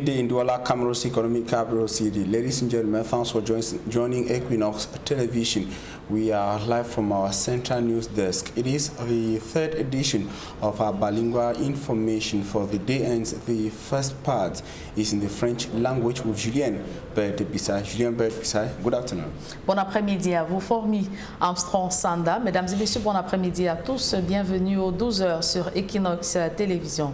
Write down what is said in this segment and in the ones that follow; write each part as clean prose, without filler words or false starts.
day in Douala, Cameroon's economic capital city. Ladies and gentlemen, thanks for joining Equinox Television. We are live from our central news desk. It is the third edition of our bilingual information for the day ends. The first part is in the French language with Julien Berthe-Bissay. Julien Berthe-Bissay, good afternoon. Bon après-midi à vous, Formi Armstrong Sanda. Mesdames et messieurs, bon après-midi à tous. Bienvenue aux 12h sur Equinox Télévision.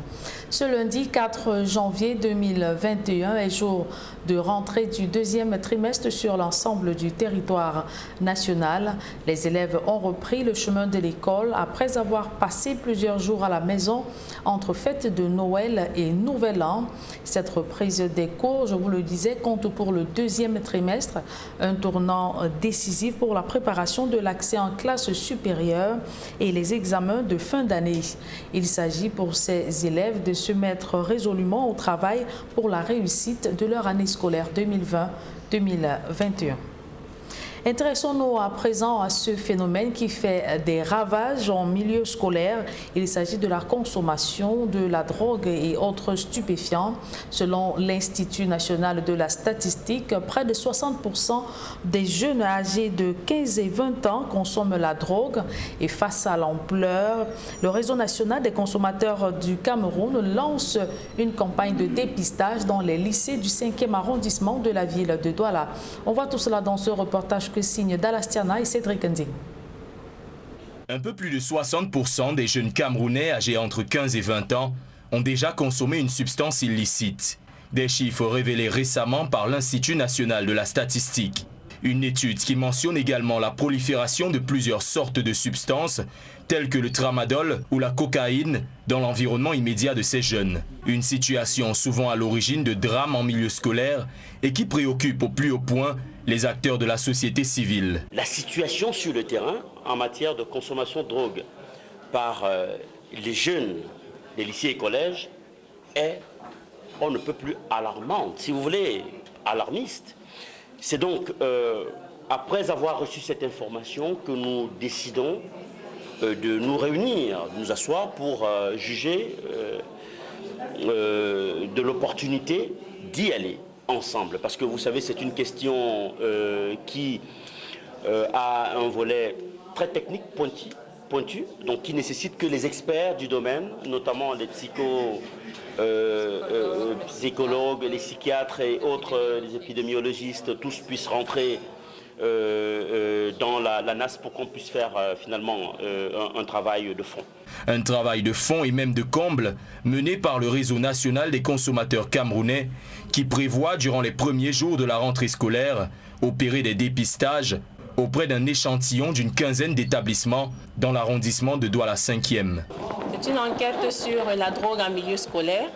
Ce lundi 4 janvier 2021 est jour de rentrée du deuxième trimestre sur l'ensemble du territoire national. Les élèves ont repris le chemin de l'école après avoir passé plusieurs jours à la maison entre fêtes de Noël et Nouvel An. Cette reprise des cours, je vous le disais, compte pour le deuxième trimestre, un tournant décisif pour la préparation de l'accès en classe supérieure et les examens de fin d'année. Il s'agit pour ces élèves de se mettre résolument au travail pour la réussite de leur année scolaire 2020-2021. Intéressons-nous à présent à ce phénomène qui fait des ravages en milieu scolaire. Il s'agit de la consommation de la drogue et autres stupéfiants. Selon l'Institut national de la statistique, près de 60% des jeunes âgés de 15 et 20 ans consomment la drogue. Et face à l'ampleur, le réseau national des consommateurs du Cameroun lance une campagne de dépistage dans les lycées du 5e arrondissement de la ville de Douala. On voit tout cela dans ce reportage que signe Dalastiana et Cédric Nding. Un peu plus de 60% des jeunes Camerounais âgés entre 15 et 20 ans ont déjà consommé une substance illicite. Des chiffres révélés récemment par l'Institut national de la statistique. Une étude qui mentionne également la prolifération de plusieurs sortes de substances, telles que le tramadol ou la cocaïne, dans l'environnement immédiat de ces jeunes. Une situation souvent à l'origine de drames en milieu scolaire et qui préoccupe au plus haut point les acteurs de la société civile. La situation sur le terrain en matière de consommation de drogue par les jeunes des lycées et collèges est, on ne peut plus alarmante, si vous voulez, alarmiste. C'est donc après avoir reçu cette information que nous décidons de nous réunir, de nous asseoir pour juger de l'opportunité d'y aller ensemble. Parce que vous savez, c'est une question qui a un volet très technique, pointu, donc qui nécessite que les experts du domaine, notamment les psychologues, les psychiatres et autres, les épidémiologistes, tous puissent rentrer dans la NAS pour qu'on puisse faire finalement un travail de fond. Un travail de fond et même de comble mené par le réseau national des consommateurs camerounais qui prévoit durant les premiers jours de la rentrée scolaire opérer des dépistages auprès d'un échantillon d'une quinzaine d'établissements dans l'arrondissement de Douala 5e. C'est une enquête sur la drogue en milieu scolaire.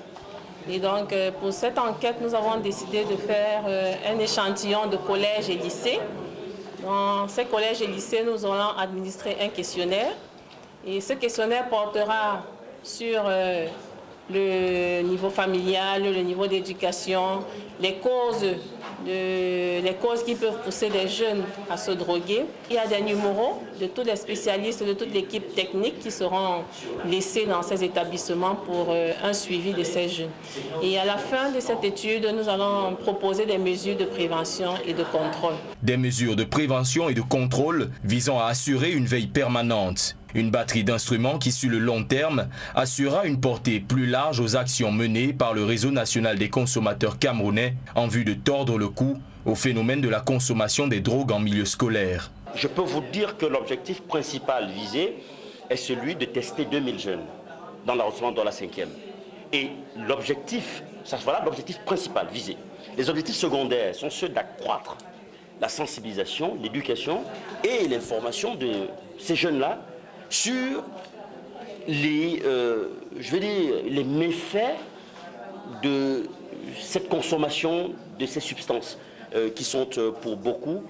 Et donc, pour cette enquête, nous avons décidé de faire un échantillon de collèges et lycées. Dans ces collèges et lycées, nous allons administrer un questionnaire. Et ce questionnaire portera sur le niveau familial, le niveau d'éducation, les causes qui peuvent pousser les jeunes à se droguer. Il y a des numéros de tous les spécialistes, de toute l'équipe technique qui seront laissés dans ces établissements pour un suivi de ces jeunes. Et à la fin de cette étude, nous allons proposer des mesures de prévention et de contrôle. Des mesures de prévention et de contrôle visant à assurer une veille permanente. Une batterie d'instruments qui, sur le long terme, assurera une portée plus large aux actions menées par le réseau national des consommateurs camerounais en vue de tordre le cou au phénomène de la consommation des drogues en milieu scolaire. Je peux vous dire que l'objectif principal visé est celui de tester 2000 jeunes dans l'arrondissement de la 5e. Et l'objectif, voilà l'objectif principal visé. Les objectifs secondaires sont ceux d'accroître la sensibilisation, l'éducation et l'information de ces jeunes-là sur les méfaits de cette consommation de ces substances qui sont pour beaucoup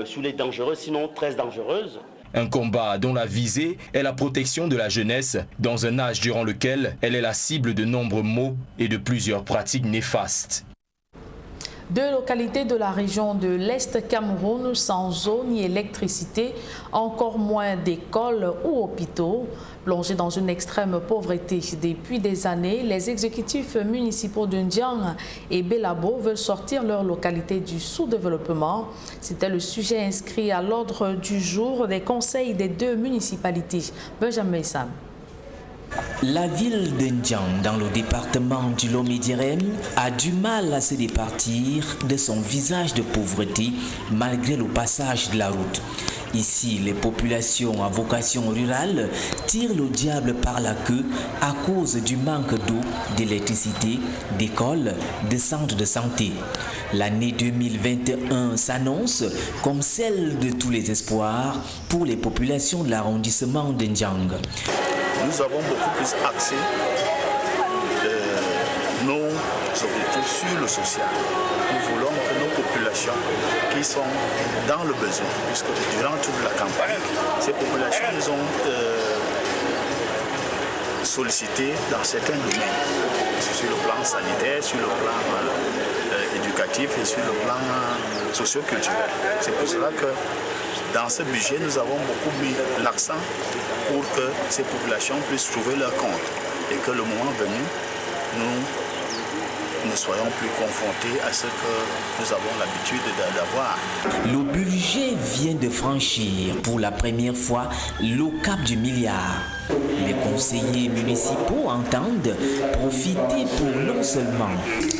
sous les dangereuses, sinon très dangereuses. Un combat dont la visée est la protection de la jeunesse dans un âge durant lequel elle est la cible de nombreux maux et de plusieurs pratiques néfastes. Deux localités de la région de l'Est Cameroun sans eau ni électricité, encore moins d'écoles ou hôpitaux. Plongés dans une extrême pauvreté depuis des années, les exécutifs municipaux de Ndiang et Belabo veulent sortir leur localité du sous-développement. C'était le sujet inscrit à l'ordre du jour des conseils des deux municipalités. Benjamin Sam. La ville de Ndiang, dans le département du Lomé-Direm, a du mal à se départir de son visage de pauvreté malgré le passage de la route. Ici, les populations à vocation rurale tirent le diable par la queue à cause du manque d'eau, d'électricité, d'écoles, de centres de santé. L'année 2021 s'annonce comme celle de tous les espoirs pour les populations de l'arrondissement de Ndiang. Nous avons beaucoup plus axé nos objectifs sur le social. Nous voulons que nos populations qui sont dans le besoin, puisque durant toute la campagne, ces populations nous ont sollicité dans certains domaines, sur le plan sanitaire, sur le plan éducatif et sur le plan socio-culturel. C'est pour cela que dans ce budget, nous avons beaucoup mis l'accent pour que ces populations puissent trouver leur compte et que le moment venu, nous ne soyons plus confrontés à ce que nous avons l'habitude d'avoir. Le budget vient de franchir pour la première fois le cap du milliard. Les conseillers municipaux entendent profiter pour non seulement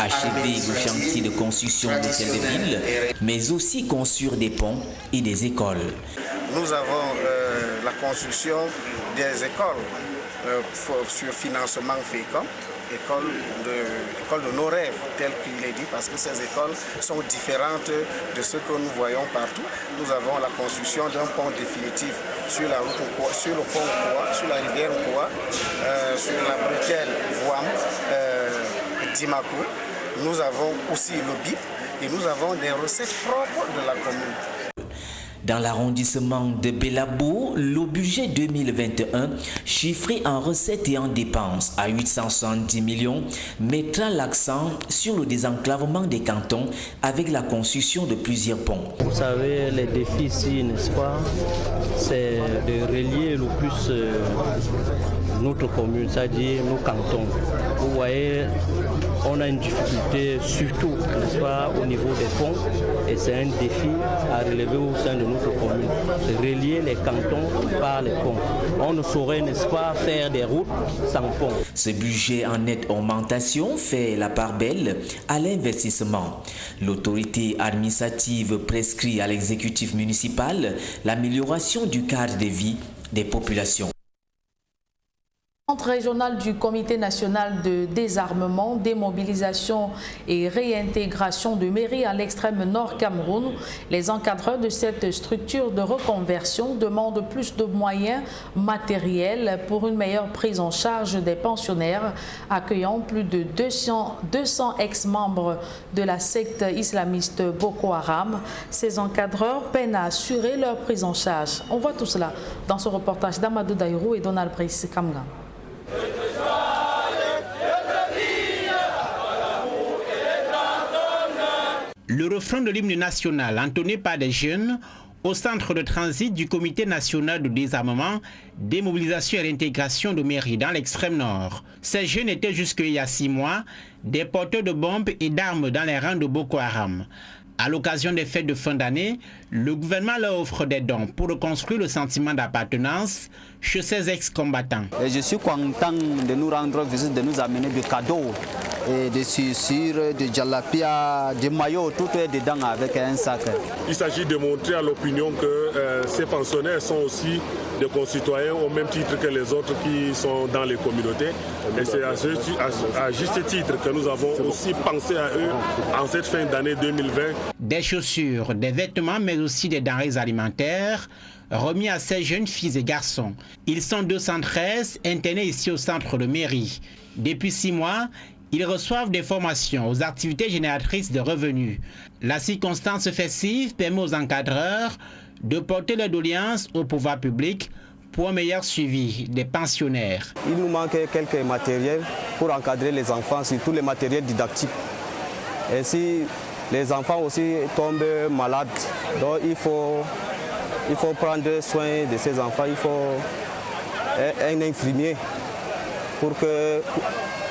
achever le chantier de construction d'hôtels de ville, mais aussi construire des ponts et des écoles. Nous avons la construction des écoles sur financement FECOM, école de nos rêves, tel qu'il est dit, parce que ces écoles sont différentes de ce que nous voyons partout. Nous avons la construction d'un pont définitif sur la route, sur le pont Koa, sur la rivière Koa, sur la bretelle Wam, Dimako. Nous avons aussi le BIP et nous avons des recettes propres de la commune. Dans l'arrondissement de Belabo, le budget 2021, chiffré en recettes et en dépenses à 870 millions, mettra l'accent sur le désenclavement des cantons avec la construction de plusieurs ponts. Vous savez, les défis ici, n'est-ce pas, c'est de relier le plus notre commune, c'est-à-dire nos cantons. Vous voyez, on a une difficulté surtout, n'est-ce pas, au niveau des ponts, et c'est un défi à relever au sein de notre commune, de relier les cantons par les ponts. On ne saurait, n'est-ce pas, faire des routes sans pont. Ce budget en nette augmentation fait la part belle à l'investissement. L'autorité administrative prescrit à l'exécutif municipal l'amélioration du cadre de vie des populations. Centre régional du Comité national de désarmement, démobilisation et réintégration de mairies à l'extrême nord Cameroun. Les encadreurs de cette structure de reconversion demandent plus de moyens matériels pour une meilleure prise en charge des pensionnaires, accueillant plus de 200 ex-membres de la secte islamiste Boko Haram. Ces encadreurs peinent à assurer leur prise en charge. On voit tout cela dans ce reportage d'Amadou Daïrou et Donald Brice Kamgan. Le refrain de l'hymne national entonné par des jeunes au centre de transit du Comité national de désarmement, démobilisation et réintégration de mairies dans l'extrême nord. Ces jeunes étaient jusqu'il y a 6 mois des porteurs de bombes et d'armes dans les rangs de Boko Haram. À l'occasion des fêtes de fin d'année, le gouvernement leur offre des dons pour reconstruire le sentiment d'appartenance chez ces ex-combattants. Je suis content de nous rendre visite, de nous amener des cadeaux, et des chaussures, des jalapia, des maillots, tout est dedans avec un sac. Il s'agit de montrer à l'opinion que ces pensionnaires sont aussi des concitoyens au même titre que les autres qui sont dans les communautés. Et c'est à juste titre que nous avons aussi pensé à eux en cette fin d'année 2020. Des chaussures, des vêtements, mais aussi des denrées alimentaires remis à ces jeunes filles et garçons. Ils sont 213 internés ici au centre de mairie. Depuis 6 mois, ils reçoivent des formations aux activités génératrices de revenus. La circonstance festive permet aux encadreurs de porter leur doléance au pouvoir public pour un meilleur suivi des pensionnaires. Il nous manque quelques matériels pour encadrer les enfants, surtout les matériels didactiques. Ainsi, Les enfants aussi tombent malades. Donc il faut prendre soin de ces enfants. Il faut un infirmier pour que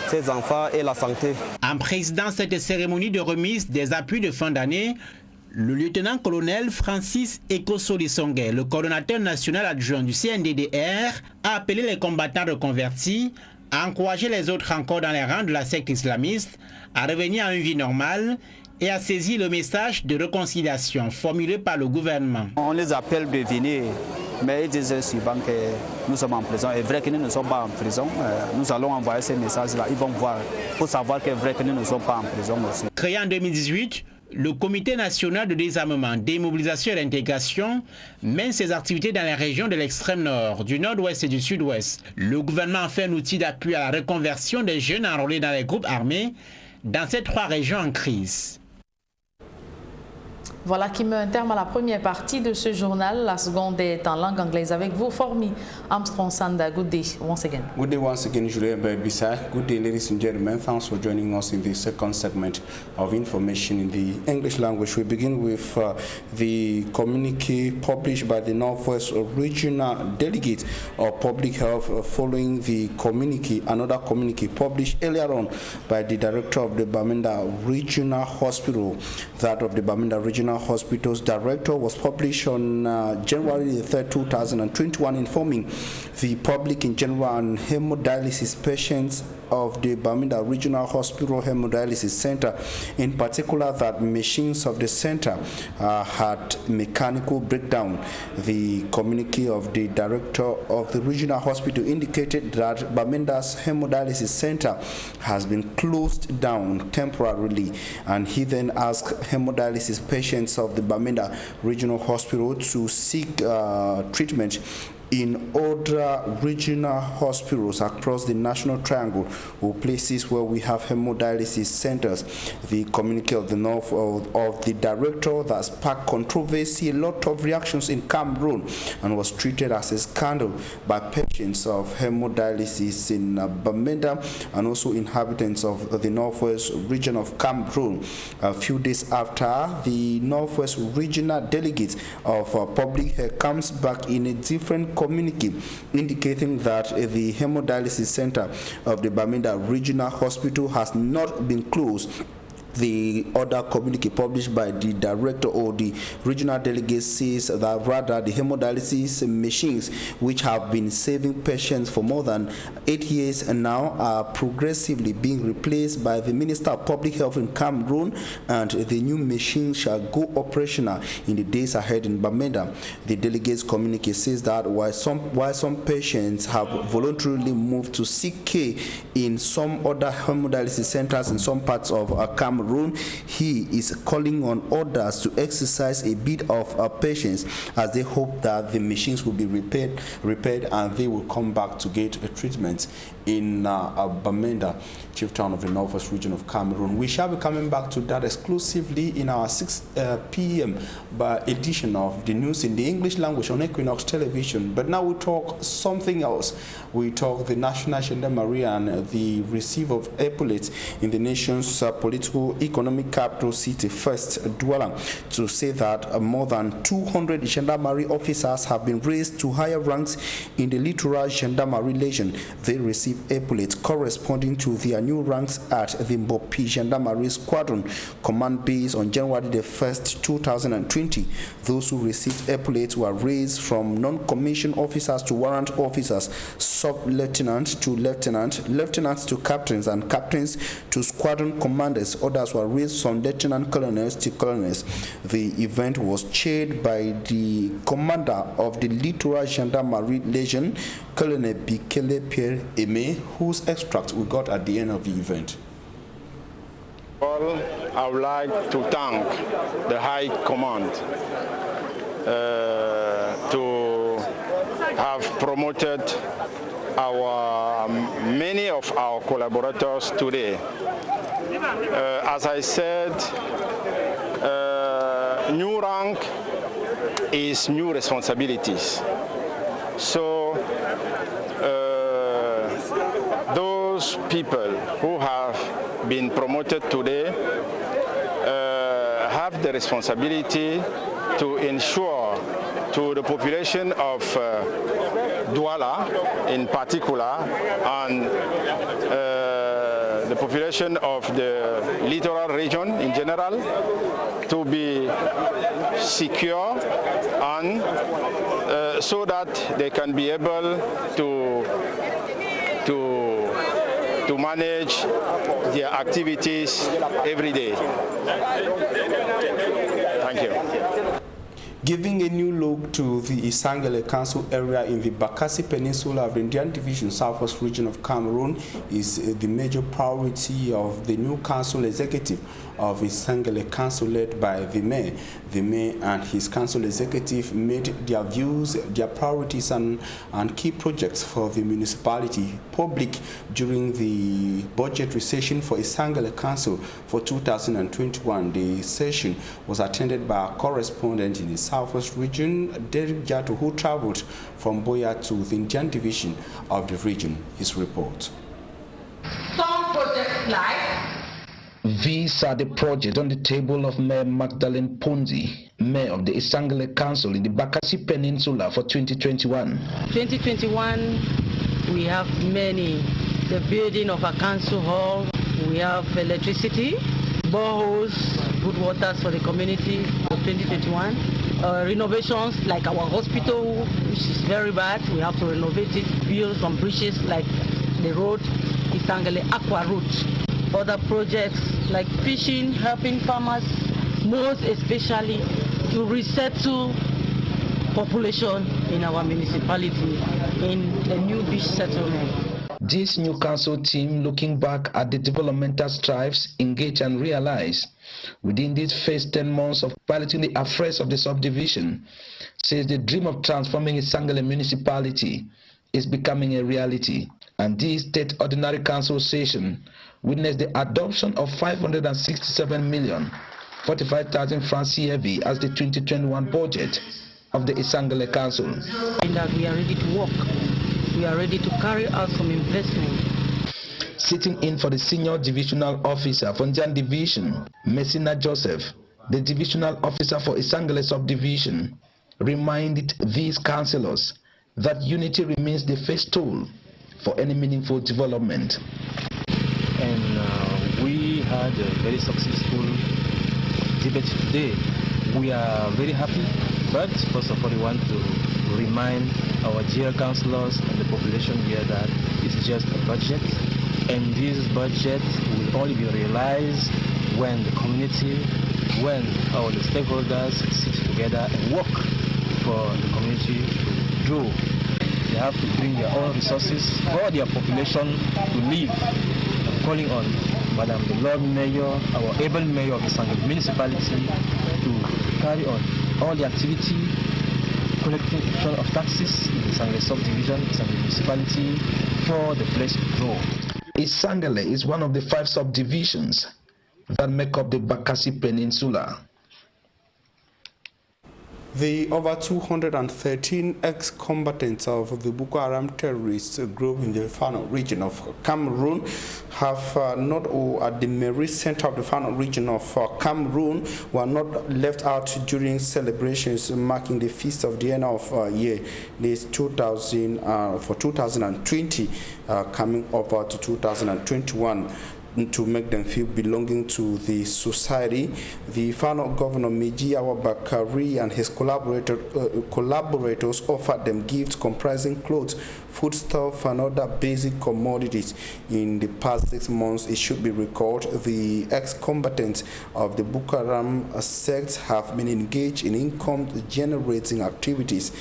ces enfants aient la santé. En présidant cette cérémonie de remise des appuis de fin d'année, le lieutenant-colonel Francis Ekosoli-Songué, le coordonnateur national adjoint du CNDDR, a appelé les combattants reconvertis à encourager les autres encore dans les rangs de la secte islamiste à revenir à une vie normale et à saisir le message de réconciliation formulé par le gouvernement. On les appelle de venir, mais ils disent souvent que nous sommes en prison. Et vrai que nous ne sommes pas en prison, nous allons envoyer ces messages-là. Ils vont voir, pour savoir que vrai que nous ne sommes pas en prison aussi. Créé en 2018, le Comité national de désarmement, démobilisation et d'intégration mène ses activités dans les régions de l'extrême nord, du nord-ouest et du sud-ouest. Le gouvernement a fait un outil d'appui à la reconversion des jeunes enrôlés dans les groupes armés dans ces 3 régions en crise. Voilà qui met un terme à la première partie de ce journal. La seconde est en langue anglaise avec vous, Formi Armstrong Sanda. Good day once again. Good day once again, Julien Bisa. Good day, ladies and gentlemen. Thanks for joining us in the second segment of information in the English language. We begin with the communique published by the Northwest Regional Delegate of Public Health following the communique, another communique published earlier on by the Director of the Bamenda Regional Hospital. That of the Bamenda Regional Hospital's director was published on January 3, 2021, informing the public in general on hemodialysis patients of the Bamenda Regional Hospital Hemodialysis Center, in particular that machines of the center had mechanical breakdown. The communique of the director of the regional hospital indicated that Bamenda's Hemodialysis Center has been closed down temporarily, and he then asked hemodialysis patients of the Bamenda Regional Hospital to seek treatment in other regional hospitals across the National Triangle, or places where we have hemodialysis centers. The communique of the North of the director that sparked controversy, a lot of reactions in Cameroon, and was treated as a scandal by patients of hemodialysis in Bamenda and also inhabitants of the Northwest region of Cameroon. A few days after, the Northwest regional delegate of public health comes back in a different communique, indicating that the hemodialysis center of the Bamenda Regional Hospital has not been closed. The other communique published by the director or the regional delegate says that rather the hemodialysis machines, which have been saving patients for more than 8 years and now, are progressively being replaced by the Minister of Public Health in Cameroon, and the new machines shall go operational in the days ahead in Bamenda. The delegate's communique says that while some patients have voluntarily moved to seek care in some other hemodialysis centers in some parts of Cameroon, he is calling on others to exercise a bit of patience, as they hope that the machines will be repaired and they will come back to get a treatment in Bamenda, chief town of the Northwest region of Cameroon. We shall be coming back to that exclusively in our 6 p.m. edition of the news in the English language on Equinox Television. But now we talk something else. We talk the National Gendarmerie and the receipt of epaulets in the nation's political economic capital city, First Douala, to say that more than 200 gendarmerie officers have been raised to higher ranks in the littoral gendarmerie legion. They receive epaulets corresponding to their new ranks at the Mbopi Gendarmerie Squadron Command Base on January the 1st, 2020. Those who received epaulets were raised from non-commissioned officers to warrant officers, sub-lieutenant to lieutenant, lieutenants to captains, and captains to squadron commanders. Others were raised from lieutenant colonels to colonels. The event was chaired by the commander of the Littoral Gendarmerie Legion, Colonel Bikele Pierre Aimé, whose extract we got at the end of the event. Well, I would like to thank the High Command to have promoted many of our collaborators today. As I said, new rank is new responsibilities. So those people who have been promoted today have the responsibility to ensure to the population of Douala in particular and the population of the littoral region in general to be secure and so that they can be able to manage their activities every day. Thank you. Giving a new look to the Isangele Council area in the Bakassi Peninsula of the Indian Division, Southwest region of Cameroon, is the major priority of the new council executive of Isangele Council led by the mayor. The mayor and his council executive made their views, their priorities and key projects for the municipality public during the budget session for Isangele Council for 2021. The session was attended by a correspondent in the Southwest region, Derek Jato, who traveled from Boya to the Indian Division of the region. His report. Some projects like these are the projects on the table of Mayor Magdalene Ponzi, Mayor of the Isangele Council in the Bakassi Peninsula for 2021. 2021, we have many. The building of a council hall, we have electricity, boreholes, good waters for the community for 2021. Renovations like our hospital, which is very bad, we have to renovate it, build some bridges like the road, Isangele Aqua Route. Other projects like fishing, helping farmers, most especially to resettle population in our municipality in the new beach settlement. This new council team, looking back at the developmental strides engaged and realized within these first 10 months of piloting the affairs of the subdivision, says the dream of transforming Isangele municipality is becoming a reality. And this state ordinary council session witnessed the adoption of 567,045,000 francs CFA as the 2021 budget of the Isangele Council. In that we are ready to work. We are ready to carry out some investment. Sitting in for the senior divisional officer for Indian Division, Messina Joseph, the divisional officer for Isangele subdivision, reminded these councillors that unity remains the first tool for any meaningful development. And we had a very successful debate today. We are very happy, but first of all, we want to remind our dear councillors and the population here that it's just a budget, and this budget will only be realized when the community, when all the stakeholders sit together and work for the community to grow. They have to bring their own resources for their population to live. I'm calling on Madam the Lord Mayor, our able Mayor of the Isangele municipality, to carry on all the activity, collecting of taxes in the Isangele subdivision, Isangele municipality, for the place to grow. Isangele is one of the 5 subdivisions that make up the Bakassi Peninsula. The over 213 ex-combatants of the Boko Haram terrorist group in the Fano region of Cameroon have not, or at the Meri center of the Fano region of Cameroon, were not left out during celebrations marking the feast of the end of year, this 2020, coming up to 2021. To make them feel belonging to the society. The Fano Governor Meji Awabakari and his collaborators offered them gifts comprising clothes, foodstuff and other basic commodities. In the past 6 months, it should be recalled, the ex-combatants of the Boko Haram sect have been engaged in income-generating activities,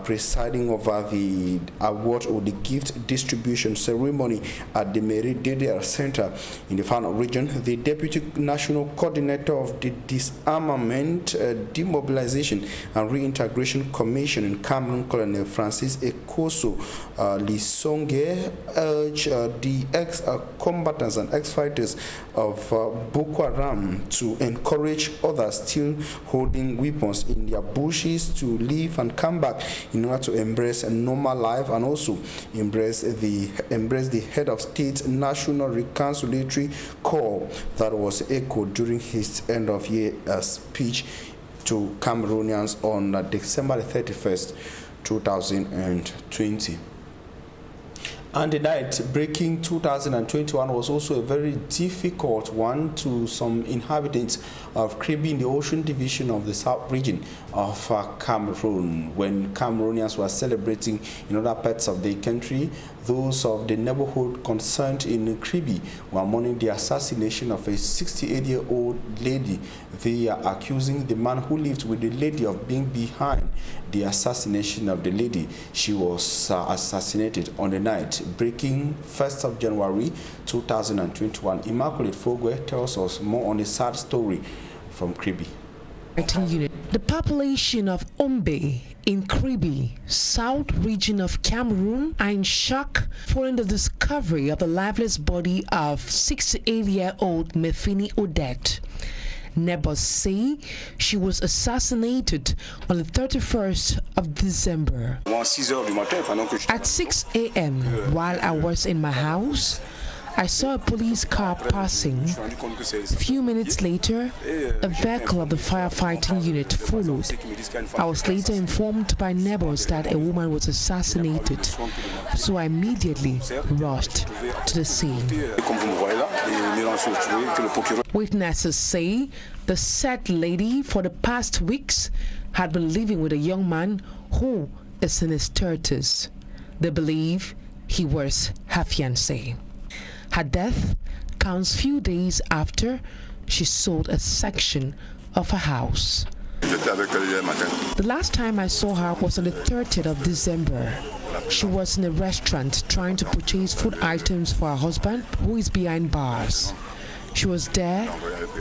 presiding over the award or the gift distribution ceremony at the Meri Didier Center in the Fano region. The Deputy National Coordinator of the Disarmament, Demobilization and Reintegration Commission in Cameroon, Colonel Francis Ekoso Lisonge, urged the ex-combatants and ex-fighters of Boko Haram to encourage others still holding weapons in their bushes to leave and come back in order to embrace a normal life, and also embrace the head of state National Reconciliation congratulatory call that was echoed during his end-of-year speech to Cameroonians on December 31st, 2020. And the night breaking 2021 was also a very difficult one to some inhabitants of Kribi in the Ocean Division of the South region of Cameroon. When Cameroonians were celebrating in other parts of the country, those of the neighborhood concerned in Kribi were mourning the assassination of a 68-year-old lady. They are accusing the man who lived with the lady of being behind the assassination of the lady. She was assassinated on the night breaking 1st of January 2021. Immaculate Fogwe tells us more on a sad story from Kribi. The population of Ombe in Kribi, South region of Cameroon, are in shock following the discovery of the lifeless body of 68-year-old Mefini Odette. Neighbors say she was assassinated on the 31st of December. At 6 a.m., while I was in my house, I saw a police car passing. A few minutes later, a vehicle of the firefighting unit followed. I was later informed by neighbors that a woman was assassinated, so I immediately rushed to the scene. Witnesses say the said lady for the past weeks had been living with a young man who is in his 30s. They believe he was her fiancé. Her death comes few days after she sold a section of her house. The last time I saw her was on the 30th of December. She was in a restaurant trying to purchase food items for her husband, who is behind bars. She was there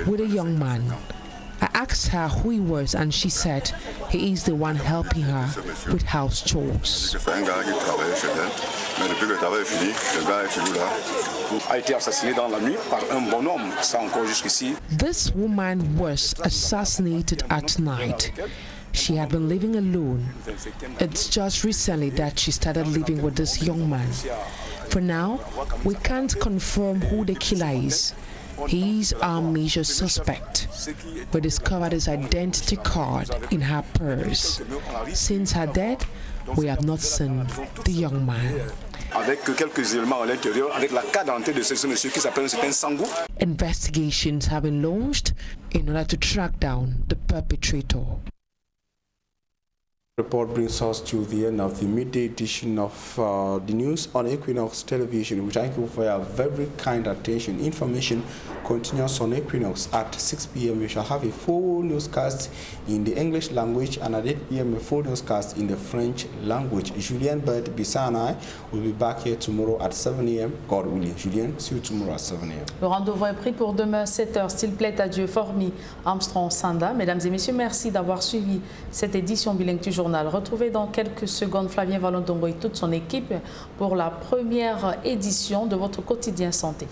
with a young man. I asked her who he was, and she said he is the one helping her with house chores. This woman was assassinated at night. She had been living alone. It's just recently that she started living with this young man. For now, we can't confirm who the killer is. He is our major suspect. We discovered his identity card in her purse. Since her death, we have not seen the young man. Investigations have been launched in order to track down the perpetrator. Report brings us to the end of the midday edition of the news on Equinox Television. We thank you for your very kind attention. Information continues on Equinox at 6 p.m. We shall have a full newscast in the English language, and at 8 p.m. a full newscast in the French language. Julien Bert-Bissa and I will be back here tomorrow at 7 a.m. God willing. Julien, see you tomorrow at 7 a.m. Le rendez-vous est pris pour demain 7h. S'il plaît à Dieu, Formi Armstrong Sanda. Mesdames et messieurs, merci d'avoir suivi cette édition bilingue du journal. Retrouvez dans quelques secondes Flavien Valondongo et toute son équipe pour la première édition de votre quotidien santé.